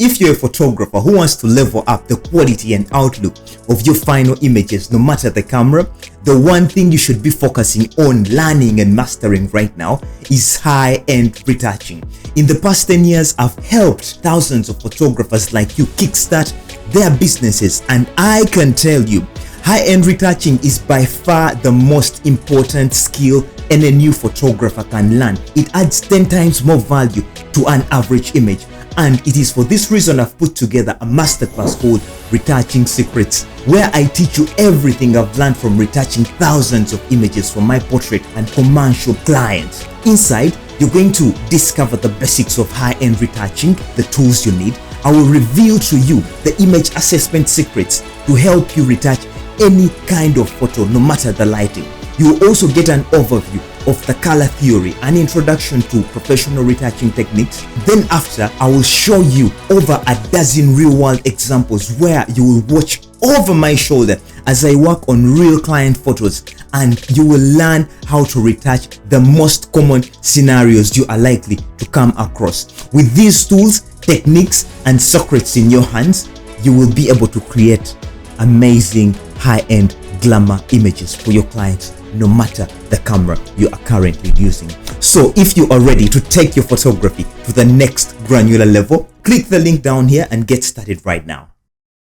If you're a photographer who wants to level up the quality and outlook of your final images, no matter the camera, the one thing you should be focusing on learning and mastering right now is high-end retouching. In the past 10 years, I've helped thousands of photographers like you kickstart their businesses, and I can tell you, high-end retouching is by far the most important skill any new photographer can learn. It adds 10 times more value to an average image. And it is for this reason I've put together a masterclass called Retouching Secrets, where I teach you everything I've learned from retouching thousands of images for my portrait and commercial clients. Inside, you're going to discover the basics of high-end retouching, the tools you need. I will reveal to you the image assessment secrets to help you retouch any kind of photo, no matter the lighting. You will also get an overview of the color theory, an introduction to professional retouching techniques. Then after, I will show you over a dozen real-world examples where you will watch over my shoulder as I work on real client photos, and you will learn how to retouch the most common scenarios you are likely to come across. With these tools, techniques, and secrets in your hands, you will be able to create amazing high-end glamour images for your clients, no matter the camera you are currently using. So if you are ready to take your photography to the next granular level, click the link down here and get started right now.